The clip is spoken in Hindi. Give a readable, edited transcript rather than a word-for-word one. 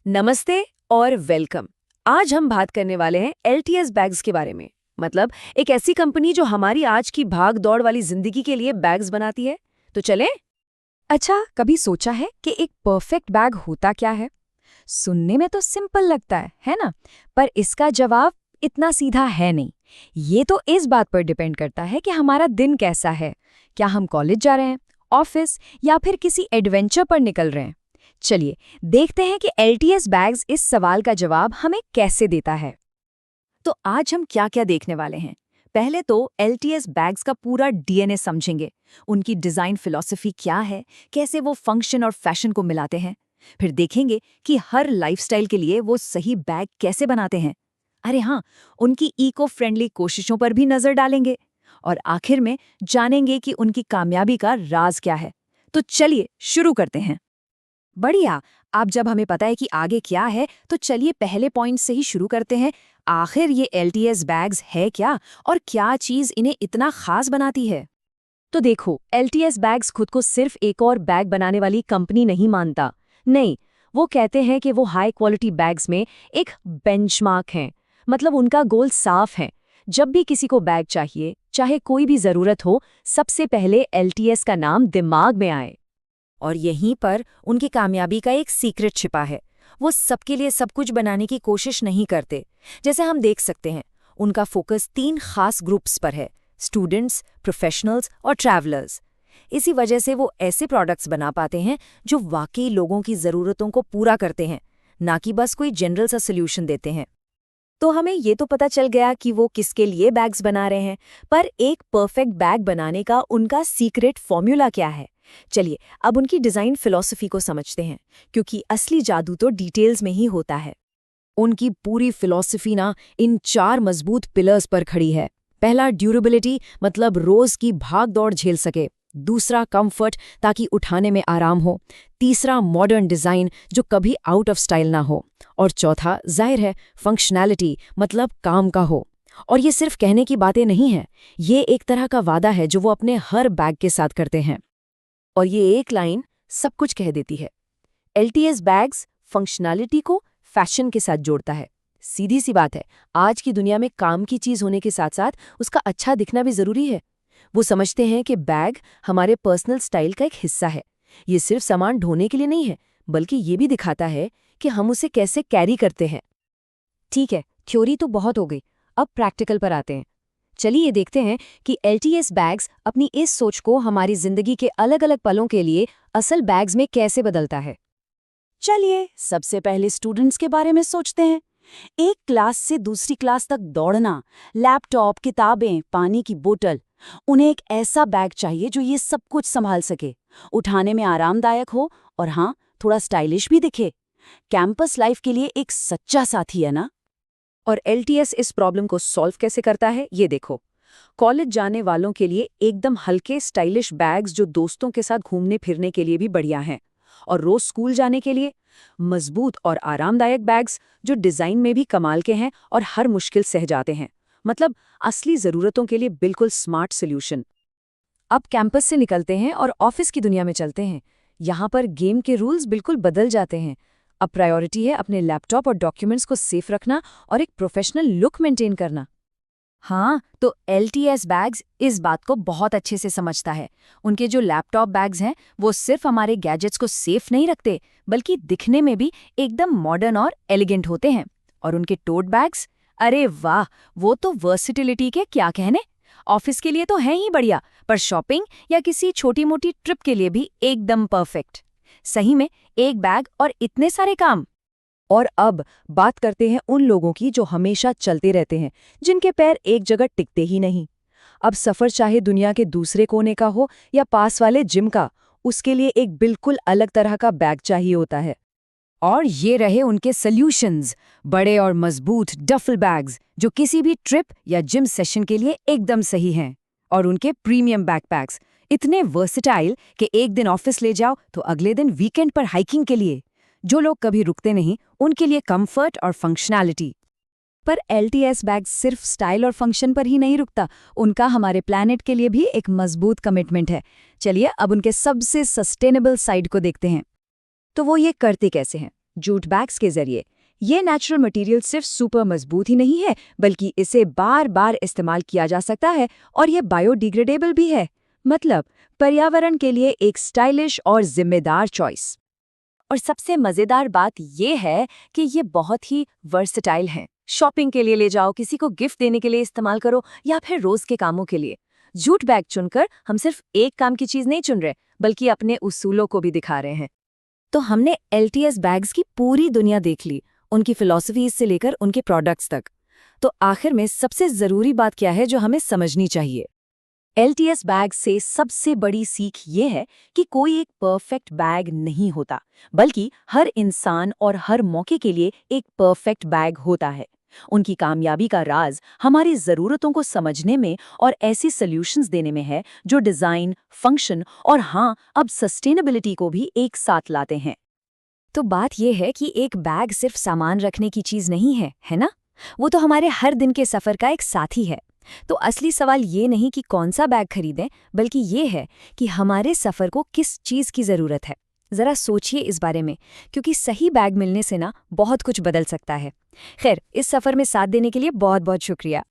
नमस्ते और वेलकम। आज हम बात करने वाले हैं एलटीएस बैग्स के बारे में। मतलब एक ऐसी कंपनी जो हमारी आज की भाग दौड़ वाली जिंदगी के लिए बैग्स बनाती है। तो चलें? अच्छा, कभी सोचा है कि एक परफेक्ट बैग होता क्या है? सुनने में तो सिंपल लगता है ना? पर इसका जवाब इतना सीधा है नहीं। ये तो इस बात पर डिपेंड करता है कि हमारा दिन कैसा है। क्या हम कॉलेज जा रहे हैं, ऑफिस या फिर किसी एडवेंचर पर निकल रहे हैं? चलिए देखते हैं कि एलटीएस बैग्स इस सवाल का जवाब हमें कैसे देता है। तो आज हम क्या क्या देखने वाले हैं। पहले तो एलटीएस बैग्स का पूरा डीएनए समझेंगे। उनकी डिजाइन फिलॉसफी क्या है, कैसे वो फंक्शन और फैशन को मिलाते हैं। फिर देखेंगे कि हर लाइफस्टाइल के लिए वो सही बैग कैसे बनाते हैं। अरे हाँ, उनकी इको फ्रेंडली कोशिशों पर भी नजर डालेंगे। और आखिर में जानेंगे कि उनकी कामयाबी का राज क्या है। तो चलिए शुरू करते हैं। बढ़िया। अब जब हमें पता है कि आगे क्या है, तो चलिए पहले पॉइंट से ही शुरू करते हैं। आखिर ये एलटीएस बैग्स है क्या और क्या चीज़ इन्हें इतना खास बनाती है? तो देखो, एलटीएस बैग्स खुद को सिर्फ एक और बैग बनाने वाली कंपनी नहीं मानता। नहीं, वो कहते हैं कि वो हाई क्वालिटी बैग्स में एक बेंचमार्क हैं। मतलब उनका गोल साफ है। जब भी किसी को बैग चाहिए, चाहे कोई भी जरूरत हो, सबसे पहले एलटीएस का नाम दिमाग में आए। और यहीं पर उनकी कामयाबी का एक सीक्रेट छिपा है। वो सबके लिए सब कुछ बनाने की कोशिश नहीं करते। जैसे हम देख सकते हैं, उनका फोकस 3 खास ग्रुप्स पर है: स्टूडेंट्स, प्रोफेशनल्स और ट्रैवलर्स। इसी वजह से वो ऐसे प्रोडक्ट्स बना पाते हैं जो वाकई लोगों की ज़रूरतों को पूरा करते हैं, ना कि बस कोई जनरल सा सोल्यूशन देते हैं। तो हमें ये तो पता चल गया कि वो किसके लिए बैग्स बना रहे हैं, पर एक परफेक्ट बैग बनाने का उनका सीक्रेट फॉर्मूला क्या है? चलिए अब उनकी डिज़ाइन फिलॉसफी को समझते हैं, क्योंकि असली जादू तो डिटेल्स में ही होता है। उनकी पूरी फिलॉसफी ना इन 4 मजबूत पिलर्स पर खड़ी है। पहला ड्यूरेबिलिटी, मतलब रोज की भाग दौड़ झेल सके। दूसरा कंफर्ट, ताकि उठाने में आराम हो। तीसरा मॉडर्न डिजाइन, जो कभी आउट ऑफ स्टाइल ना हो। और चौथा जाहिर है फंक्शनैलिटी, मतलब काम का हो। और ये सिर्फ कहने की बातें नहीं हैं, ये एक तरह का वादा है जो वो अपने हर बैग के साथ करते हैं। और ये एक लाइन सब कुछ कह देती है। एलटीएस बैग्स फंक्शनैलिटी को फैशन के साथ जोड़ता है। सीधी सी बात है, आज की दुनिया में काम की चीज होने के साथ साथ उसका अच्छा दिखना भी जरूरी है। वो समझते हैं कि बैग हमारे पर्सनल स्टाइल का एक हिस्सा है। ये सिर्फ सामान ढोने के लिए नहीं है, बल्कि ये भी दिखाता है कि हम उसे कैसे कैरी करते हैं। ठीक है, थ्योरी तो बहुत हो गई, अब प्रैक्टिकल पर आते हैं। चलिए देखते हैं कि एलटीएस बैग्स अपनी इस सोच को हमारी जिंदगी के अलग अलग पलों के लिए असल बैग्स में कैसे बदलता है। चलिए सबसे पहले स्टूडेंट्स के बारे में सोचते हैं। एक क्लास से दूसरी क्लास तक दौड़ना, लैपटॉप, किताबें, पानी की बोतल। उन्हें एक ऐसा बैग चाहिए जो ये सब कुछ संभाल सके, उठाने में आरामदायक हो और हाँ, थोड़ा स्टाइलिश भी दिखे। कैंपस लाइफ के लिए एक सच्चा साथी है ना। और एलटीएस इस प्रॉब्लम को सॉल्व कैसे करता है, ये देखो। कॉलेज जाने वालों के लिए एकदम हल्के स्टाइलिश बैग्स जो दोस्तों के साथ घूमने फिरने के लिए भी बढ़िया हैं। और रोज स्कूल जाने के लिए मजबूत और आरामदायक बैग्स जो डिजाइन में भी कमाल के हैं और हर मुश्किल सह जाते हैं। मतलब असली जरूरतों के लिए बिल्कुल स्मार्ट सोल्यूशन। अब कैंपस से निकलते हैं और ऑफिस की दुनिया में चलते हैं। यहाँ पर गेम के रूल्स बिल्कुल बदल जाते हैं। अब प्रायोरिटी है अपने लैपटॉप और डॉक्यूमेंट्स को सेफ रखना और एक प्रोफेशनल लुक मेंटेन करना। हाँ, तो एलटीएस बैग्स इस बात को बहुत अच्छे से समझता है। उनके जो लैपटॉप बैग्स हैं, वो सिर्फ हमारे गैजेट्स को सेफ नहीं रखते, बल्कि दिखने में भी एकदम मॉडर्न और एलिगेंट होते हैं। और उनके टोट बैग्स, अरे वाह, वो तो वर्सिटिलिटी के क्या कहने। ऑफिस के लिए तो हैं ही बढ़िया, पर शॉपिंग या किसी छोटी मोटी ट्रिप के लिए भी एकदम परफेक्ट। सही में एक बैग और इतने सारे काम। और अब बात करते हैं उन लोगों की जो हमेशा चलते रहते हैं, जिनके पैर एक जगह टिकते ही नहीं। अब सफर चाहे दुनिया के दूसरे कोने का हो या पास वाले जिम का, उसके लिए एक बिल्कुल अलग तरह का बैग चाहिए होता है। और ये रहे उनके सॉल्यूशंस, बड़े और मजबूत डफल बैग्स जो किसी भी ट्रिप या जिम सेशन के लिए एकदम सही हैं। और उनके प्रीमियम बैकपैक्स इतने वर्सेटाइल कि एक दिन ऑफिस ले जाओ तो अगले दिन वीकेंड पर हाइकिंग के लिए। जो लोग कभी रुकते नहीं, उनके लिए कंफर्ट और फंक्शनैलिटी। पर एलटीएस बैग सिर्फ स्टाइल और फंक्शन पर ही नहीं रुकता, उनका हमारे प्लैनेट के लिए भी एक मजबूत कमिटमेंट है। चलिए अब उनके सबसे सस्टेनेबल साइड को देखते हैं। तो वो ये करते कैसे हैं? जूट बैग्स के जरिए। ये नेचुरल मटेरियल सिर्फ सुपर मजबूत ही नहीं है, बल्कि इसे बार बार इस्तेमाल किया जा सकता है और ये बायोडिग्रेडेबल भी है। मतलब पर्यावरण के लिए एक स्टाइलिश और जिम्मेदार चॉइस। और सबसे मजेदार बात ये है कि ये बहुत ही वर्सेटाइल हैं। शॉपिंग के लिए ले जाओ, किसी को गिफ्ट देने के लिए इस्तेमाल करो, या फिर रोज के कामों के लिए। जूट बैग चुनकर हम सिर्फ एक काम की चीज नहीं चुन रहे, बल्कि अपने उसूलों को भी दिखा रहे हैं। तो हमने LTS बैग्स की पूरी दुनिया देख ली, उनकी फिलॉसफीज से लेकर उनके प्रोडक्ट्स तक। तो आखिर में सबसे जरूरी बात क्या है जो हमें समझनी चाहिए? LTS बैग से सबसे बड़ी सीख ये है कि कोई एक परफेक्ट बैग नहीं होता, बल्कि हर इंसान और हर मौके के लिए एक परफेक्ट बैग होता है। उनकी कामयाबी का राज हमारी ज़रूरतों को समझने में और ऐसी सॉल्यूशंस देने में है जो डिज़ाइन, फंक्शन और हाँ, अब सस्टेनेबिलिटी को भी एक साथ लाते हैं। तो बात यह है कि एक बैग सिर्फ सामान रखने की चीज नहीं है, है ना? वो तो हमारे हर दिन के सफर का एक साथी है। तो असली सवाल ये नहीं कि कौन सा बैग खरीदें, बल्कि ये है कि हमारे सफर को किस चीज की जरूरत है। जरा सोचिए इस बारे में, क्योंकि सही बैग मिलने से ना बहुत कुछ बदल सकता है। खैर, इस सफर में साथ देने के लिए बहुत बहुत शुक्रिया।